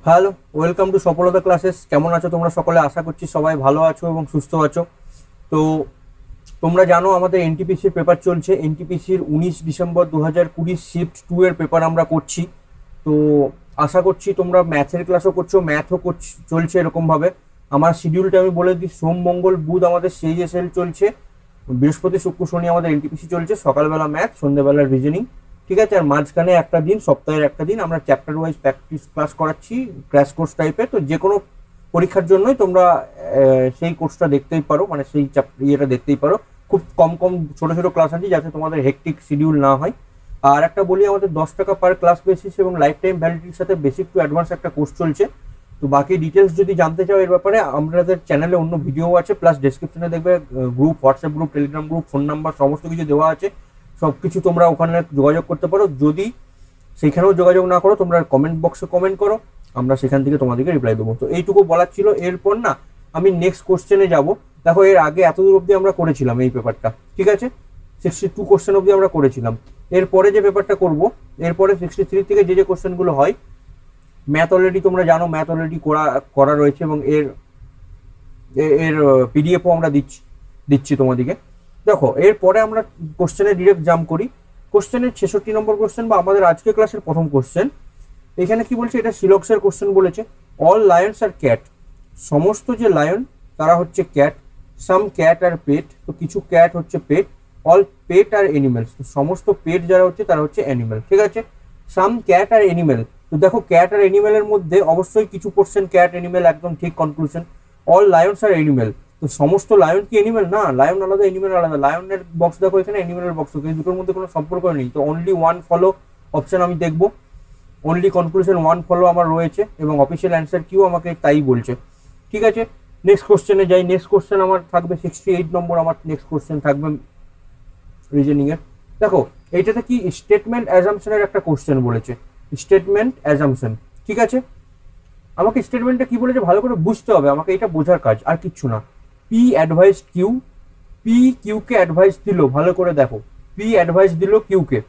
Hello, welcome to সফলতা classes. কেমন আছো তোমরা সকলে? আশা করছি সবাই ভালো আছো এবং সুস্থ আছো। তো তোমরা জানো আমাদের এনটিপিসির পেপার চলছে। এনটিপিসির 19 ডিসেম্বর 2020 শিফট 2 এর পেপার আমরা করছি। তো আশা করছি তোমরা ম্যাথের ক্লাসও করছো, ম্যাথও চলছে এরকমভাবে। আমার শিডিউলটা আমি বলে দিই, সোম মঙ্গল বুধ আমাদের সিএসএল চলছে, বৃহস্পতি শুক্র শনি আমাদের এনটিপিসি চলছে। সকালবেলা ম্যাথ, সন্ধ্যেবেলা রিজনিং, ঠিক আছে। আর মাঝখানে একটা দিন, সপ্তাহের একটা দিন আমরা চ্যাপ্টার ওয়াইজ প্র্যাকটিস ক্লাস করাচ্ছি, ক্র্যাশ কোর্স টাইপের। তো যে কোনো পরীক্ষার জন্যই তোমরা সেই কোর্সটা দেখতেই পারো, মানে সেই ইয়েটা দেখতেই পারো। খুব কম কম ছোট ছোট ক্লাস আছে যাতে তোমাদের হেকটিক শিডিউল না হয়। আর একটা বলি, আমাদের 10 টাকা পার ক্লাস বেসিস এবং লাইফ টাইম ভ্যালিডিটির সাথে বেসিক টু অ্যাডভান্স একটা কোর্স চলছে। তো বাকি ডিটেলস যদি জানতে চাও এর ব্যাপারে, আমাদের চ্যানেলে অন্য ভিডিও আছে, প্লাস ডেসক্রিপশনে দেখবে group, WhatsApp group, Telegram group, phone number সমস্ত কিছু দেওয়া আছে। সব কিছু তোমরা ওখানে যোগাযোগ করতে পারো। যদি সেইখানেও যোগাযোগ না করো, তোমরা কমেন্ট বক্সে কমেন্ট করো, আমরা সেখান থেকে তোমাদেরকে রিপ্লাই দেবো। তো এইটুকু বলার ছিল। এরপর না আমি নেক্সট কোশ্চেনে যাব। দেখো, এর আগে এতদূর অবধি আমরা করেছিলাম এই পেপারটা, ঠিক আছে। 62 কোশ্চেন অবধি আমরা করেছিলাম। এরপরে যে পেপারটা করব, এরপরে 63 থেকে যে কোশ্চেনগুলো হয়, ম্যাথ অলরেডি তোমরা জানো, ম্যাথ অলরেডি করা রয়েছে এবং এর এর পিডিএফও আমরা দিচ্ছি তোমাদেরকে। দেখো, এরপরে আমরা কোশ্চেনে ডিরেক্ট জাম্প করি। কোশ্চেনের 66 নম্বর কোশ্চেন, বা আমাদের আজকে ক্লাসের প্রথম কোশ্চেন। এখানে কি বলছে, এটা সিলক্সের কোশ্চেন বলেছে। অল লায়ন্স আর ক্যাট, সমস্ত যে লায়ন তারা হচ্ছে ক্যাট। সাম ক্যাট আর পেট, তো কিছু ক্যাট হচ্ছে পেট। অল পেট আর এনিমেলস, তো সমস্ত পেট যারা হচ্ছে তারা হচ্ছে অ্যানিমেল, ঠিক আছে। সাম ক্যাট আর এনিমেল, তো দেখো ক্যাট আর এনিমেলের মধ্যে অবশ্যই কিছু কোশ্চেন ক্যাট এনিমেল, একদম ঠিক কনক্লুশন। অল লায়ন্স আর এনিমেল, তো সমস্ত লায়ন কি এনিমেল? না, লায়ন আলাদা, এনিমেল আলাদা। লায়নের বক্স দেখো এখানে, এনিমেলের বক্স দেখো, এই দুটোর মধ্যে কোনো সম্পর্ক নেই। তো অনলি ওয়ান ফলো অপশন আমি দেখবো, অনলি কনক্লুশন ওয়ান ফলো আমার রয়েছে, এবং অফিসিয়াল অ্যান্সার কিউ আমাকে তাই বলছে, ঠিক আছে। নেক্সট কোশ্চেনে যাই। নেক্সট কোশ্চেন আমার থাকবে 68 নম্বর, আমার নেক্সট কোশ্চেন থাকবে রিজনিং এর। দেখো, এইটাতে কি স্টেটমেন্ট অ্যাজাম্পশনের একটা কোশ্চেন বলেছে। স্টেটমেন্ট অ্যাজাম্পশন, ঠিক আছে। আমাকে স্টেটমেন্টটা কি বলেছে ভালো করে বুঝতে হবে, আমাকে এটা বোঝার কাজ, আর কিচ্ছু না। পি অ্যাডভাইস কিউ, পি কিউকে অ্যাডভাইস দিল, ভালো করে দেখো। পি অ্যাডভাইস দিল কিউকে,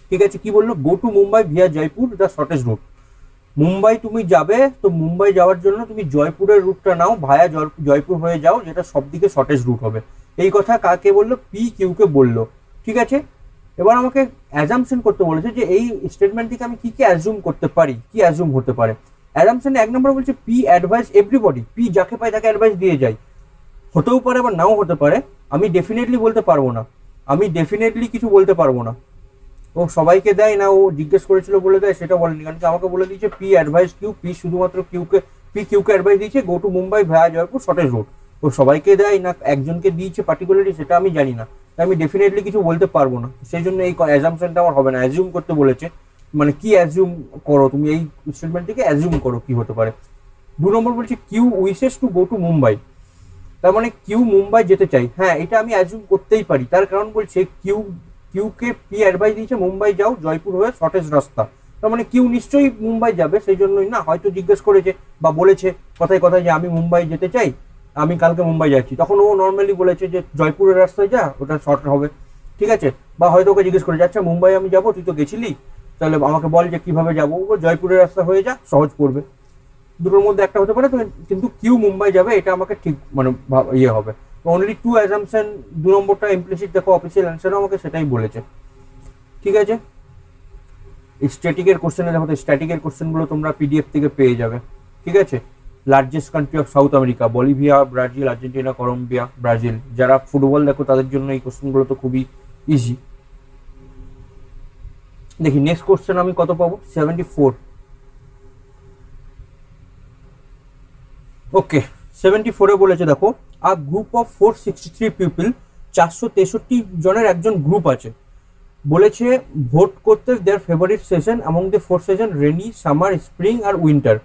ঠিক আছে। কি বললো? Go to Mumbai via Jaipur, the shortest route. Mumbai তুমি যাবে, তো মুম্বাই যাওয়ার জন্য তুমি জয়পুরের রুটটা নাও, ভায়া জয়পুর হয়ে যাও, যেটা সব দিকে শর্টেস্ট রুট হবে। এই কথা কাকে বললো? পি কিউকে বললো, ঠিক আছে। এবার আমাকে অ্যাজাম্পশন করতে বলেছে যে এই স্টেটমেন্ট থেকে আমি কি কি অ্যাজুম করতে পারি, কি অ্যাজুম হতে পারে। অ্যাজাম্পশনে 1 নম্বর বলছে পি অ্যাডভাইস এভরিবডি, পি যাকে পায় তাকে অ্যাডভাইস দিয়ে যায়। হতেও পারে আবার নাও হতে পারে, আমি ডেফিনেটলি বলতে পারবো না, আমি ডেফিনেটলি কিছু বলতে পারবো না। ও সবাইকে দেয় না, ও জিজ্ঞেস করেছিল বলে দেয় সেটা বলেনি, কারণ কি আমাকে বলে দিয়েছে পি অ্যাডভাইস কিউ, পি শুধুমাত্র কিউকে, পি কিউকে অ্যাডভাইস দিয়েছে go to Mumbai via Jaipur shortage route. ও সবাইকে দেয় না একজনকে দিয়েছে পার্টিকুলারলি, সেটা আমি জানি না, তাই আমি ডেফিনেটলি কিছু বলতে পারবো না। সেই জন্য এই অ্যাজাম্পশনটা আমার হবে না। অ্যাজিউম করতে বলেছে, মানে কি অ্যাজিউম করো তুমি, এই স্টেটমেন্ট থেকে অ্যাজিউম করো কি হতে পারে। 2 নম্বর বলছে Q wishes to go to Mumbai, তার মানে কিউ মুম্বাই যেতে চাই। হ্যাঁ, এটা আমি অ্যাজিউম করতেই পারি, তার কারণ বলছে কিউকে পি অ্যাডভাইস দিয়েছে মুম্বাই যাও জয়পুর হয়ে শর্টেজ রাস্তা, তার মানে কিউ নিশ্চয়ই মুম্বাই যাবে। সেই জন্যই না, হয়তো জিজ্ঞেস করেছে বা বলেছে কথায় কথায় যে আমি মুম্বাই যেতে চাই, আমি কালকে মুম্বাই যাচ্ছি, তখন ও নর্মালি বলেছে যে জয়পুরের রাস্তায় যা, ওটা শর্ট হবে, ঠিক আছে। বা হয়তো ওকে জিজ্ঞেস করেছে আচ্ছা মুম্বাই আমি যাবো, তুই তো গেছিলি, তাহলে আমাকে বল যে কিভাবে যাবো। ও জয়পুরের রাস্তা হয়ে যা, সহজ পড়বে। দুটোর মধ্যে একটা হতে পারে, কিন্তু কিউ মুম্বাই যাবে এটা আমাকে ঠিক মানে ইয়ে হবে। অনলি টু অ্যাজাম্পশন, 2 নম্বরটা ইমপ্লিসিট দেখো, অফিসিয়াল অ্যান্সারও আমাকে সেটাই বলেছে, ঠিক আছে। স্ট্যাটিকের কোশ্চেনে দেখো, তো স্ট্যাটিকের কোশ্চেনগুলো তোমরা পিডিএফ থেকে পেয়ে যাবে, ঠিক আছে। Largest country of South America, Bolivia, Brazil, Argentina, Colombia, Brazil. যারা ফুটবল দেখো তাদের জন্য এই কোশ্চেনগুলো তো খুবই ইজি। দেখি নেক্সট কোশ্চেন আমি কত পাবো, 74। ওকে, 74-এ বলেছে দেখো, আ গ্রুপ অফ 463 পিপল, 463 জনের একজন গ্রুপ আছে, বলেছে ভোট করতে their favourite session among the 4 session, rainy, summer, spring আর winter.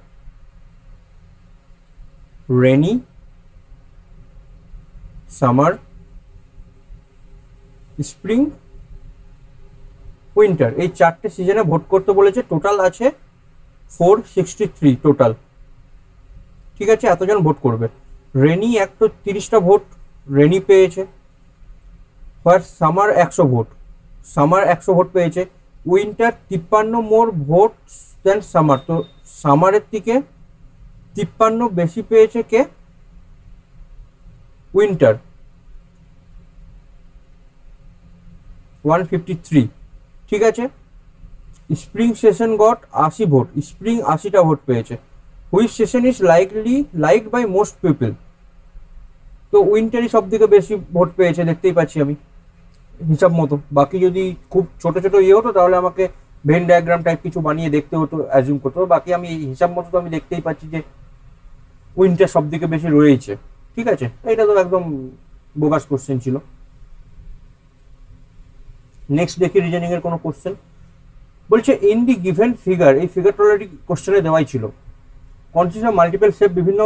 Rainy, summer, spring, winter, এই 4টে সিজনে ভোট করতে বলেছে। টোটাল আছে 463 টোটাল, ঠিক আছে। এতজন ভোট করবে। রেনি 130টা ভোট রেনি পেয়েছে। First summer 100 vote, summer 100 vote পেয়েছে। উইন্টার 53 মোর ভোট দেন সামার। তো সামারের থেকে 53 বেশি পেয়েছে কে? উইন্টার 153। ঠিক আছে। Spring session got 80 vote, spring 80টা ভোট পেয়েছে। Which session is liked by most people. তো উইন্টারই সব থেকে বেশি ভোট পেয়েছে, দেখতেই পাচ্ছি আমি হিসাব মতো। বাকি যদি খুব ছোট ছোট ইয়ে হতো তাহলে আমাকে ভেন ডায়াগ্রাম টাইপ কিছু বানিয়ে দেখতে হতো, অ্যাজিউম করতে হতো। বাকি আমি হিসাব মতো তো আমি দেখতেই পাচ্ছি যে উইন্টার সব থেকে বেশি রয়েছে। ঠিক আছে, এটা তো একদম বোগাস কোশ্চেন ছিল। নেক্সট দেখি রিজনিং এর কোনো কোশ্চেন। বলছে ইন দি গিভেন ফিগার, এই ফিগারটা অলরেডি কোশ্চেনে দেওয়াই ছিল। কনসিস্ট অফ মাল্টিপল শেপ, বিভিন্ন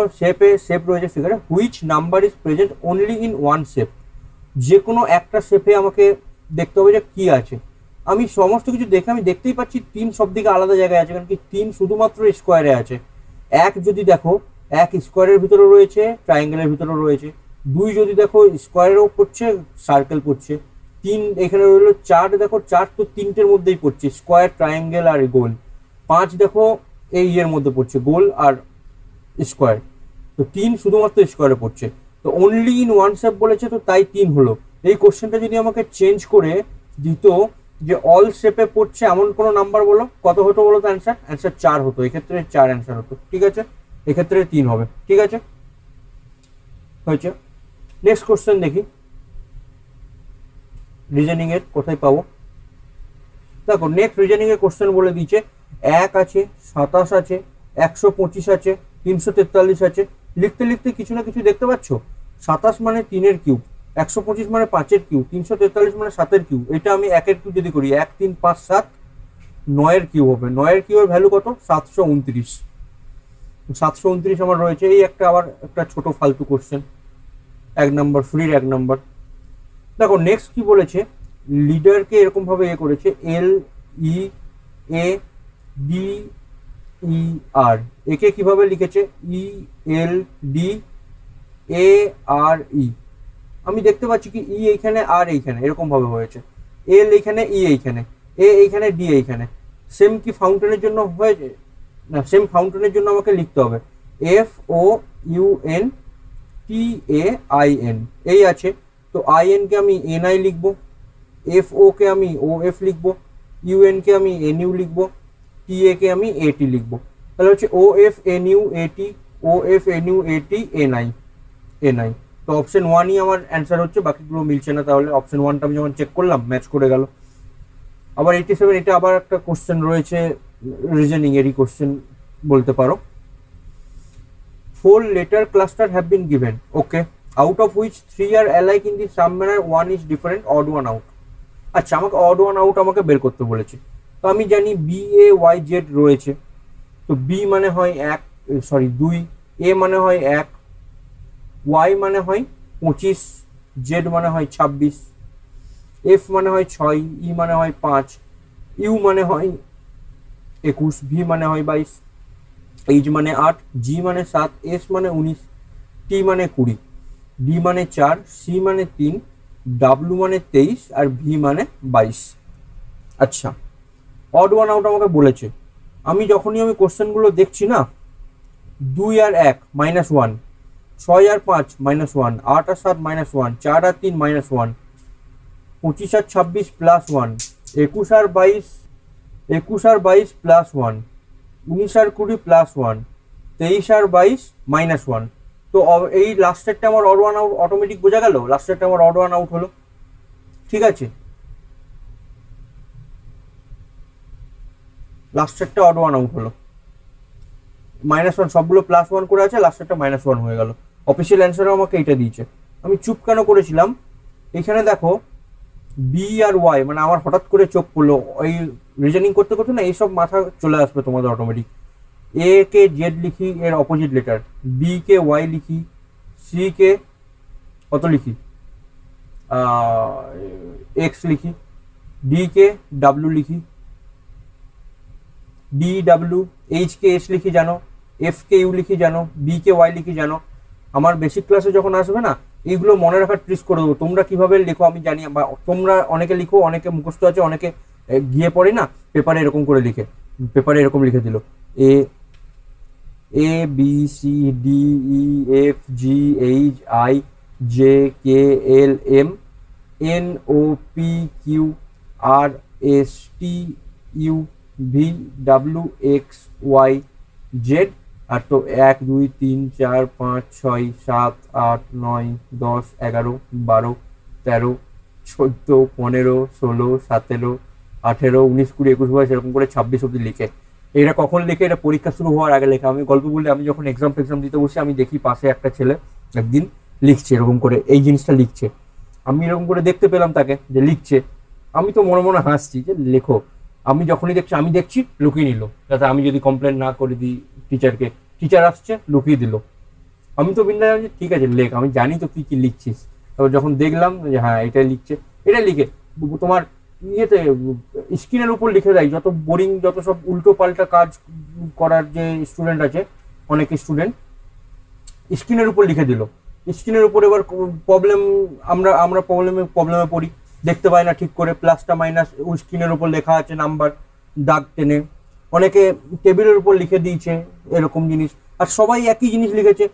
শেপ রয়েছে ফিগারে। Which number is present only in one shape. যে কোনো একটা শেপে আমাকে দেখতে হবে যে কি আছে। আমি সমস্ত কিছু দেখে আমি দেখতেই পাচ্ছি 3 সব দিকে আলাদা জায়গায় আছে, কারণ কি 3 শুধুমাত্র স্কোয়ারে আছে। 1 যদি দেখো 1 স্কোয়ারের ভিতরে রয়েছে, ট্রায়াঙ্গেলের ভিতরে রয়েছে। 2 যদি দেখো স্কোয়ারেও পড়ছে, সার্কেল পড়ছে। 3 এখানে রইলো। 4 দেখো 4 তো 3টের মধ্যেই পড়ছে, স্কোয়ার, ট্রায়াঙ্গেল আর গোল। 5 দেখো এই এর মধ্যে পড়ছে, গোল আর স্কোয়ার। তো 3 শুধুমাত্র স্কোয়ারে পড়ছে। তো অনলি ইন ওয়ান শেপ বলেছে, তো তাই 3 হলো। এই কোশ্চেনটা যদি আমাকে চেঞ্জ করে দিত যে অল শেপে পড়ছে এমন কোনো নাম্বার বলো, কত হতো বলো তো অ্যান্সার? অ্যান্সার 4 হতো। এক্ষেত্রে 4 অ্যান্সার হতো। ঠিক আছে, এক্ষেত্রে 3 হবে। ঠিক আছে, হয়েছে। নেক্সট কোশ্চেন দেখি রিজনিং এর কোথায় পাবো। দেখো নেক্সট রিজনিং এর কোশ্চেন বলে দিয়েছে 1 আছে, 27 আছে, 125 আছে, 343 আছে। লিখতে লিখতে কিছু না কিছু দেখতে পাচ্ছ। 27 মানে 3-এর কিউব, 125 মানে 5-এর কিউব, 343 মানে 7-এর কিউব। এটা আমি 1-এর কিউব যদি করি, 1 3 5 7, 9-এর কিউব হবে। 9-এর কিউবের ভ্যালু কত? 729। 729 আমার রয়েছে। এই একটা আবার একটা ছোট ফালতু কোশ্চেন, 1 নম্বর ফ্রির 1 নম্বর। দেখো নেক্সট কি বলেছে, লিডারকে এরকম ভাবে এ করেছে LEADER। একে কিভাবে লিখেছে? ELDARE। আমি দেখতে পাচ্ছি কি ই এইখানে আর এইখানে এরকম ভাবে হয়েছে, এল এইখানে, ই এইখানে, এ এইখানে, ডি এইখানে। সেম কি ফাউন্টেনের জন্য হয়েছে না? সেম ফাউন্টেনের জন্য আমাকে লিখতে হবে FOUNTAIN। এই আছে। তো IN কে আমি NI লিখবো, FO কে আমি OF লিখবো, UN কে আমি NU লিখবো, TA কে আমি AT লিখবো। তাহলে হচ্ছে OFNUAT তো অপশন 1ই আমার অ্যান্সার হচ্ছে, বাকিগুলো মিলছে না। তাহলে অপশন 1টা আমি যখন চেক করলাম ম্যাচ করে গেল। আবার 87, এটা আবার একটা কোশ্চেন রয়েছে রিজনিং এরই কোশ্চেন বলতে পারো। 4 letter cluster have been given, okay, out of which 3 are alike in the sum manner, 1 is different, odd one out। আচ্ছা, আমাকে odd one out আমাকে বের করতে বলেছে। তো আমি জানি BAYZ রয়েছে। তো B মানে হয় 2, A মানে হয় 1, Y মানে হয় 25, Z মানে হয় 26, F মানে হয় 6, E মানে হয় 5, U মানে হয় 21, V মানে হয় 22, H মানে 8, G মানে 7, S মানে 19, T মানে 20, D মানে 4, C মানে 3, W মানে 23 আর V মানে 22। আচ্ছা, অড ওয়ান আউট আমাকে বলেছে। আমি যখনই কোশ্চেনগুলো দেখছি না, 2 আর 1 -1, 6 আর 5 -1, 8 আর 7 -1, 4 আর 3 -1, 25 আর 26 +1, 21 আর 22 +1, 19 আর 20 +1, 23 আর 22 -1। তো এই লাস্টেরটা আমার অড ওয়ান আউট অটোমেটিক বোঝা গেল, লাস্টেরটা আমার অড ওয়ান আউট হলো। ঠিক আছে, লাস্টেরটা অড ওয়ান আউট হলো। -1 সবগুলো +1 করে আছে, লাস্টেরটা -1 হয়ে গেল। অফিসিয়াল অ্যান্সারও আমাকে এটা দিয়েছে। আমি চুপ কেন করেছিলাম? এখানে দেখো বি আর ওয়াই, মানে আমার হঠাৎ করে চোখ পড়লো এই রিজনিং করতে করতে না, এইসব মাথা চলে আসবে তোমাদের অটোমেটিক। এ কে জেড লিখি, এর অপোজিট লেটার। বি কে ওয়াই লিখি, সি কে কত লিখি, এক্স লিখি, ডি কে ডাব্লিউ লিখি, D W, H K S লিখি জানো, এফ কে ইউ লিখি জানো, বি কে ওয়াই লিখি জানো। আমার বেসিক ক্লাসে যখন আসবে না, এইগুলো মনে রাখার ট্রিক্স করে দেবো। তোমরা কিভাবে লেখো আমি জানি, বা তোমরা অনেকে লিখো, অনেকে মুখস্থ আছে, অনেকে গিয়ে পড়ে না পেপারে এরকম করে লিখে, পেপারে এরকম লিখে দিল A A B C D E F G H I J K L M N O P Q R S T U V W X Y Z. আর তো 1 2 3 4 5 6 7 8 9 10 11 12 13 14 15 16 17 18 19 20 21 22 এরকম করে 26 অব্দি লিখে। এটা কখন লিখে? এটা পরীক্ষা শুরু হওয়ার আগে লেখা। আমি গল্প বললে, আমি যখন এক্সাম দিতে বসে আমি দেখি পাশে একটা ছেলে একদিন লিখছে এরকম করে, এই জিনিসটা লিখছে। আমি এরকম করে দেখতে পেলাম তাকে যে লিখছে। আমি তো মনে মনে হাসছি যে লেখো। আমি যখনই দেখছি, আমি দেখছি লুকিয়ে নিল, যাতে আমি যদি কমপ্লেন না করে দিই টিচারকে। টিচার আসছে, লুকিয়ে দিল। আমি তো বিন্দা যে ঠিক আছে লেখ, আমি জানি তো তুই কি লিখছিস। তারপর যখন দেখলাম যে হ্যাঁ এটা লিখছে, এটা লিখে তোমার ইয়েতে স্ক্রিনের উপর লিখে দেয় যত বোরিং, যত সব উল্টো পাল্টা কাজ করার যে স্টুডেন্ট আছে, অনেক স্টুডেন্ট স্ক্রিনের উপর লিখে দিল। স্ক্রিনের উপর এবার প্রবলেম, আমরা প্রবলেমে পড়ি, দেখতে পাই না ঠিক করে, প্লাসটা মাইনাস স্ক্রিনের উপর লেখা আছে নাম্বার দাগ টেনে। অনেকে টেবিলের উপর লিখে দিয়েছে এরকম জিনিস, আর সবাই একই জিনিস লিখেছে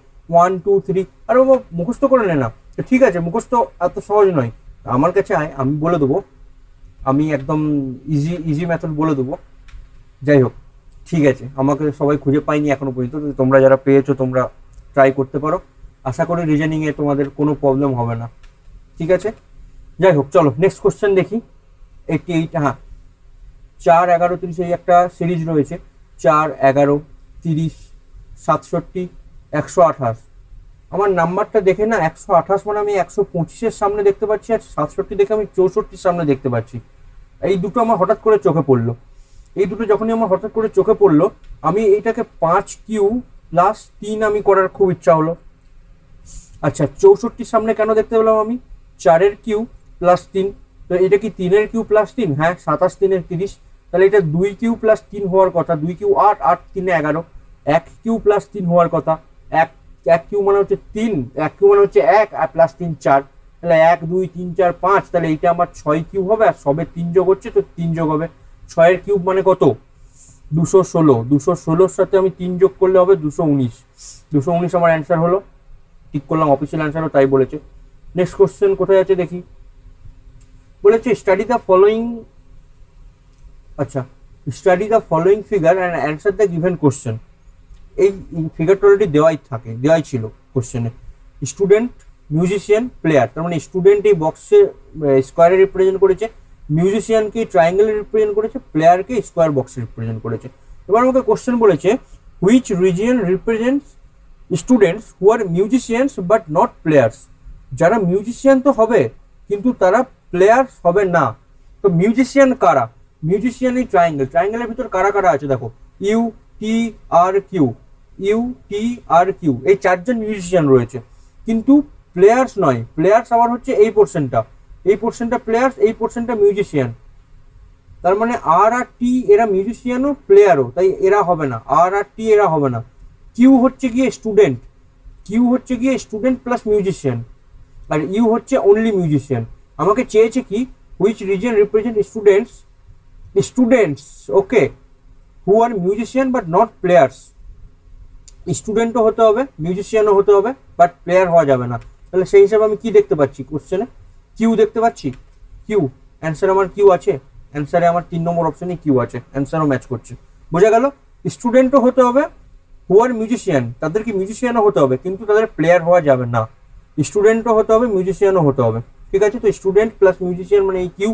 1 2 3। আর ও মুখস্থ করে নে না, ঠিক আছে মুখস্থ এত সহজ নয়। আমার কাছে আয়, আমি বলে দেবো, আমি একদম ইজি মেথড বলে দেবো। যাই হোক, ঠিক আছে, আমাকে সবাই খুঁজে পাইনি এখনো পর্যন্ত। তোমরা যারা পেয়েছো তোমরা ট্রাই করতে পারো। আশা করি রিজনিংয়ে তোমাদের কোনো প্রবলেম হবে না। ঠিক আছে, যাই হোক, চলো নেক্সট কোশ্চেন দেখি। 88, হ্যাঁ 4 11 30 এই একটা সিরিজ রয়েছে। 4 11 30 67 128। আমার নাম্বারটা দেখে না 128 মানে আমি 125-এর সামনে দেখতে পাচ্ছি, আর 67 দেখে আমি 64-র সামনে দেখতে পাচ্ছি। এই দুটো আমার হঠাৎ করে চোখে পড়লো। এই দুটো যখনই আমার হঠাৎ করে চোখে পড়লো, আমি এইটাকে 5Q প্লাস 3 আমি করার খুব ইচ্ছা হলো। আচ্ছা, 64-র সামনে কেন দেখতে পেলাম আমি? 4-এর কিউ প্লাস 3। তো এটা কি 3-এর কিউ প্লাস 3? হ্যাঁ, 27 3 30। তাহলে এটা 2Q প্লাস 3 হওয়ার কথা। 2Q 8 8 3 11। 1Q প্লাস 3 হওয়ার কথা। 1Q মানে হচ্ছে 3, 1Q মানে হচ্ছে 1 আর প্লাস 3 4। তাহলে 1 2 3 4 5। তাহলে এইটা আমার 6Q হবে, আর সবে 3 যোগ হচ্ছে তো 3 যোগ হবে। 6-এর কিউব মানে কত? 216। 216-র সাথে আমি 3 যোগ করলে হবে 219। 219 আমার অ্যান্সার হলো। ঠিক করলাম, অফিসিয়াল অ্যান্সারও তাই বলেছে। নেক্সট কোশ্চেন কোথায় আছে দেখি। বলেছে স্টাডি দ্য ফলোয়িং, আচ্ছা, study the following figure and answer the given question. এই ফিগারটা অলরেডি দেওয়াই ছিল কোশ্চেনে। Student, musician, player. তার মানে স্টুডেন্ট এই বক্সে স্কোয়ারে রিপ্রেজেন্ট করেছে, মিউজিশিয়ানকে ট্রায়াঙ্গেলে রিপ্রেজেন্ট করেছে, প্লেয়ারকে স্কোয়ার বক্সে রিপ্রেজেন্ট করেছে। এবার আমাকে কোশ্চেন বলেছে which region represents students who are musicians but not players. যারা মিউজিশিয়ান তো হবে কিন্তু তারা প্লেয়ার্স হবে না। তো মিউজিশিয়ান কারা? মিউজিশিয়ান এই ট্রায়াঙ্গেলের ভিতর কারা কারা আছে দেখো। ইউ টি আর কিউ, ইউ টি আর কিউ, এই 4জন মিউজিশিয়ান রয়েছে, কিন্তু প্লেয়ার্স নয়। প্লেয়ার্স আবার হচ্ছে এই পোর্শনটা প্লেয়ার্স, এই পোর্শনটা মিউজিশিয়ান। তার মানে আর আর টি এরা মিউজিশিয়ানও প্লেয়ারও, তাই এরা হবে না। আর আর টি এরা হবে না। কিউ হচ্ছে গিয়ে স্টুডেন্ট প্লাস মিউজিশিয়ান, আর ইউ হচ্ছে অনলি মিউজিশিয়ান। আমাকে চেয়েছে কি which reason represent students okay who are musician but not players. স্টুডেন্টও হতে হবে, মিউজিশিয়ানও হতে হবে, বাট প্লেয়ার হওয়া যাবে না। তাহলে সেই হিসাবে আমি কি দেখতে পাচ্ছি কোশ্চেনে? কিউ দেখতে পাচ্ছি। কিউ অ্যান্সার আমার কিউ আছে। অ্যান্সারে আমার 3 নম্বর অপশনে কিউ আছে, অ্যান্সারও ম্যাচ করছে। বোঝা গেল? স্টুডেন্টও হতে হবে, হু আর মিউজিশিয়ান, তাদেরকে মিউজিশিয়ানও হতে হবে, কিন্তু তাদের প্লেয়ার হওয়া যাবে না। স্টুডেন্টও হতে হবে, মিউজিশিয়ানও হতে হবে। ঠিক আছে, তো স্টুডেন্ট প্লাস মিউজিশিয়ান মানে এই কিউ,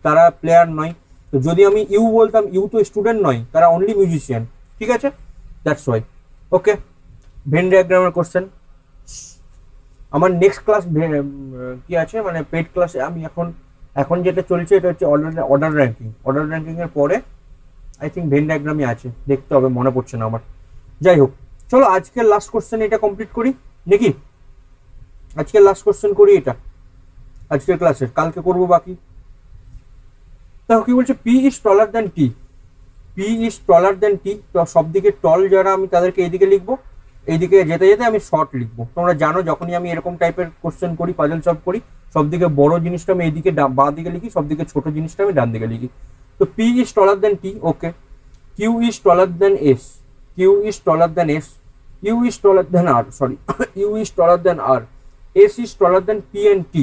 তারা প্লেয়ার নয়। তো যদি আমি ইউ বলতাম, ইউ তো স্টুডেন্ট নয়, তারা অনলি মিউজিশিয়ান। ঠিক আছে, দ্যাটস ওয়াই। ওকে, ভেন ডায়াগ্রামের কোশ্চেন। আমার নেক্সট ক্লাস কি আছে, মানে পেড ক্লাসে আমি এখন যেটা চলছে এটা হচ্ছে অর্ডার র্যাঙ্কিং এর পরে আই থিঙ্ক ভেন ডায়াগ্রামই আছে, দেখতে হবে, মনে পড়ছে না আমার। যাই হোক, চলো আজকের লাস্ট কোশ্চেন এটা কমপ্লিট করি নাকি? আজকের লাস্ট কোশ্চেন করি এটা আজকের ক্লাসের, কালকে করব বাকি। দেখো কি বলছে, P is taller than T. P is taller than T. তো সব দিকে টল যারা, আমি তাদেরকে এইদিকে লিখবো, এইদিকে যেতে যেতে আমি শর্ট লিখবো। তোমরা জানো যখনই আমি এরকম টাইপের কোশ্চেন করি, পাজল সলভ করি, সব দিকে বড় জিনিসটা আমি এইদিকে বাঁ দিকে লিখি, সব দিকে ছোট জিনিসটা আমি ডান দিকে লিখি। তো P is taller than T, okay. Q is taller than S, Q is taller than S, U is taller than R, sorry, U is taller than R, S is taller than P and T,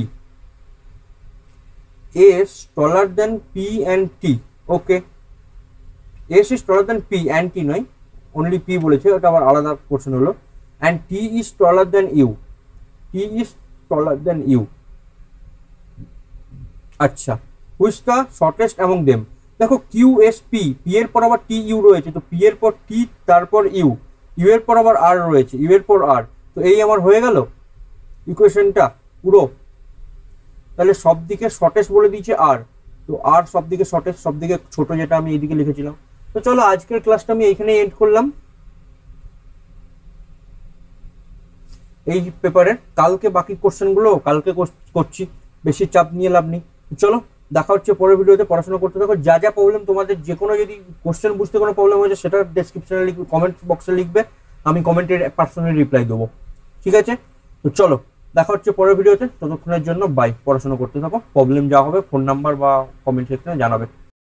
S taller than P and T, okay. S is taller than P and T নয়, only P বলেছে, ওটা আবার আলাদা question হলো। and T is taller than U, T is taller than U, আচ্ছা। who is the shortest among them, দেখো Q S P, P এর পর আবার টি ইউ রয়েছে, তো পি এর পর টি, তারপর ইউ, ইউ এর পর আবার আর রয়েছে, ইউ এর পর আর, তো এই আমার হয়ে গেল ইকুয়েশনটা পুরো। তাহলে সব দিকে শর্টেস্ট বলে দিয়েছে আর, তো আর সব দিকে শর্টেস্ট, সব দিকে ছোট যেটা আমি এইদিকে লিখেছিলাম। তো চলো আজকের ক্লাসটা আমি এইখানে এন্ড করলাম এই পেপারে। কালকে বাকি কোশ্চেনগুলো কালকে করছি, বেশি চাপ নিয়ে লাভ নেই। চলো দেখা হচ্ছে পরের ভিডিওতে, পড়াশোনা করতে থাকো। যা যা প্রবলেম তোমাদের, যে কোনো যদি কোশ্চেন বুঝতে কোনো প্রবলেম হয়েছে সেটা ডেসক্রিপশনে লিখবে, কমেন্ট বক্সে লিখবে, আমি কমেন্টের পার্সোনালি রিপ্লাই দেবো, ঠিক আছে? তো চলো দেখা হচ্ছে পরের ভিডিওতে, ততক্ষণের জন্য বাই। পড়াশোনা করতে থাকো, প্রবলেম যা হবে ফোন নাম্বার বা কমেন্ট সেকশনে জানাবে।